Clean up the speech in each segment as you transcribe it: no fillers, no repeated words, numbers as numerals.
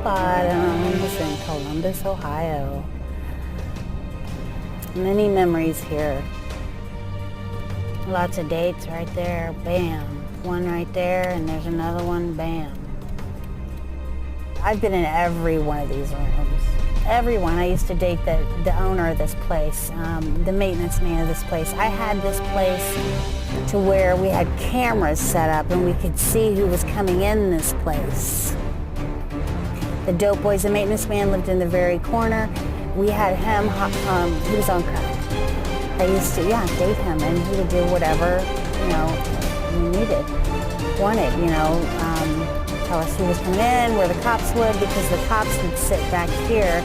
Bottoms in Columbus, Ohio. Many memories here. Lots of dates right there, bam. One right there, and there's another one, bam. I've been in every one of these rooms. Everyone. I used to date the owner of this place, the maintenance man of this place. I had this place to where we had cameras set up and we could see who was coming in this place. The dope boys, the maintenance man lived in the very corner. We had him, he was on crack. I used to, date him, and he would do whatever, wanted, tell us who was coming in, where the cops would, because the cops would sit back here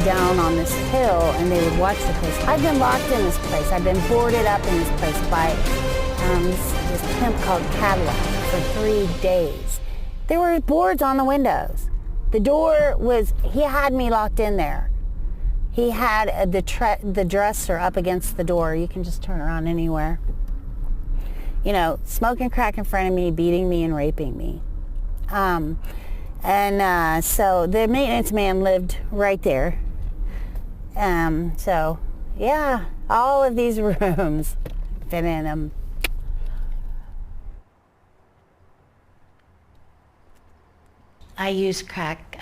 down on this hill and they would watch the place. I've been locked in this place. I've been boarded up in this place by this pimp called Cadillac for 3 days. There were boards on the windows. The door was, he had me locked in there. He had the dresser up against the door. You can just turn around anywhere. Smoking crack in front of me, beating me and raping me. So the maintenance man lived right there. All of these rooms, been in them. I used crack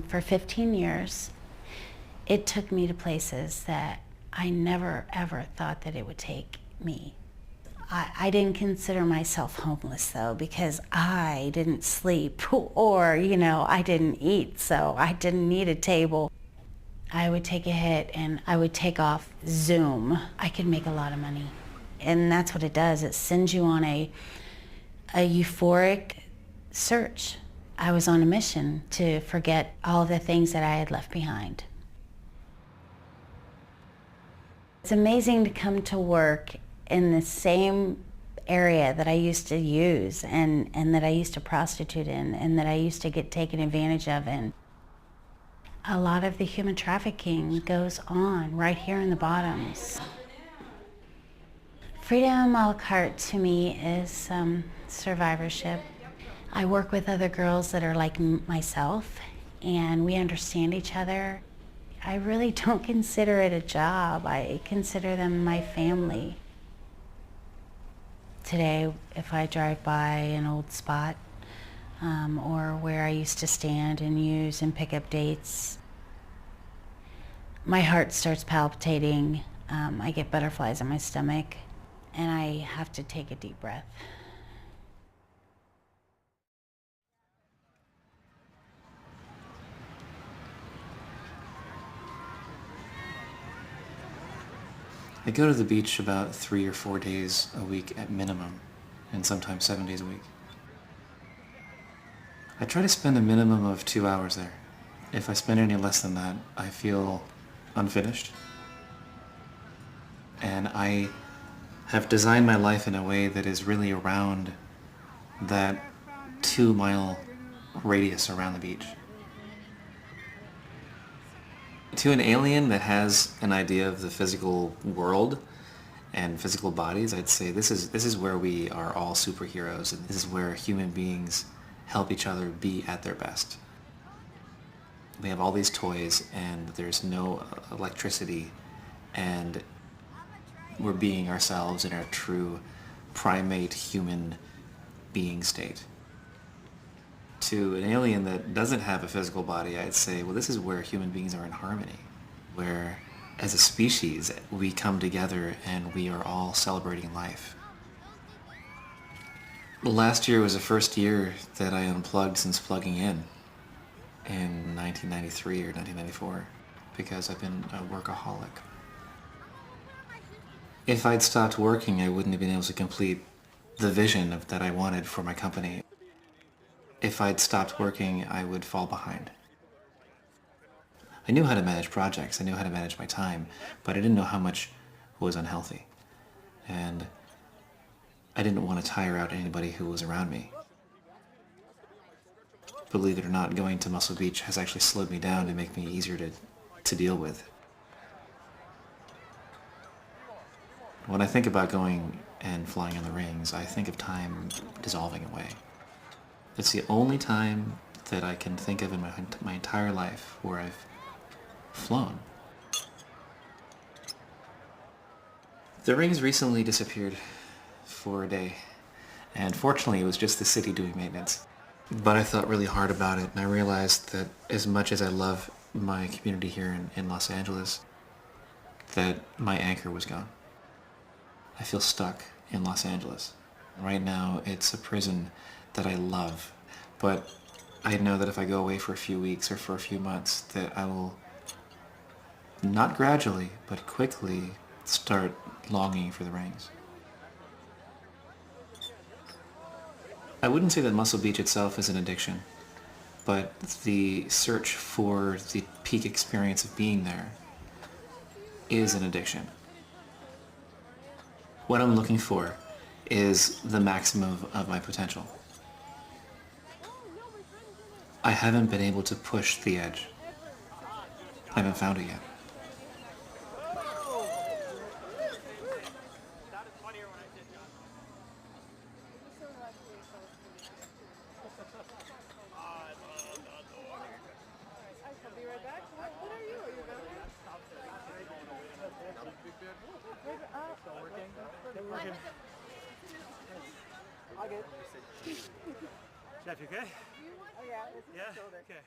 for 15 years. It took me to places that I never ever thought that it would take me. I didn't consider myself homeless though, because I didn't sleep or, I didn't eat, so I didn't need a table. I would take a hit and I would take off Zoom. I could make a lot of money. And that's what it does. It sends you on a euphoric search. I was on a mission to forget all the things that I had left behind. It's amazing to come to work in the same area that I used to use and that I used to prostitute in and that I used to get taken advantage of in. A lot of the human trafficking goes on right here in the bottoms. Freedom a la carte to me is survivorship. I work with other girls that are like myself and we understand each other. I really don't consider it a job. I consider them my family. Today, if I drive by an old spot or where I used to stand and use and pick up dates, my heart starts palpitating. I get butterflies in my stomach, and I have to take a deep breath. I go to the beach about 3 or 4 days a week at minimum, and sometimes 7 days a week. I try to spend a minimum of 2 hours there. If I spend any less than that, I feel unfinished. And I have designed my life in a way that is really around that 2-mile radius around the beach. To an alien that has an idea of the physical world and physical bodies, I'd say this is where we are all superheroes, and this is where human beings help each other be at their best. We have all these toys and there's no electricity, and we're being ourselves in our true primate human being state. To an alien that doesn't have a physical body, I'd say, well, this is where human beings are in harmony, where as a species we come together and we are all celebrating life. Last year was the first year that I unplugged since plugging in 1993 or 1994, because I've been a workaholic. If I'd stopped working, I wouldn't have been able to complete the vision that I wanted for my company. If I'd stopped working, I would fall behind. I knew how to manage projects, I knew how to manage my time, but I didn't know how much was unhealthy. And I didn't want to tire out anybody who was around me. Believe it or not, going to Muscle Beach has actually slowed me down to make me easier to deal with. When I think about going and flying on the rings, I think of time dissolving away. It's the only time that I can think of in my entire life where I've flown. The rings recently disappeared for a day, and fortunately it was just the city doing maintenance. But I thought really hard about it, and I realized that as much as I love my community here in Los Angeles, that my anchor was gone. I feel stuck in Los Angeles. Right now it's a prison that I love, but I know that if I go away for a few weeks or for a few months, that I will not gradually, but quickly start longing for the rings. I wouldn't say that Muscle Beach itself is an addiction, but the search for the peak experience of being there is an addiction. What I'm looking for is the maximum of my potential. I haven't been able to push the edge. I haven't found it yet. I'll be right back. What are you? Are you available? Still working. All good. Jeff, you okay? Oh yeah, this is Yeah? the shoulder. Okay.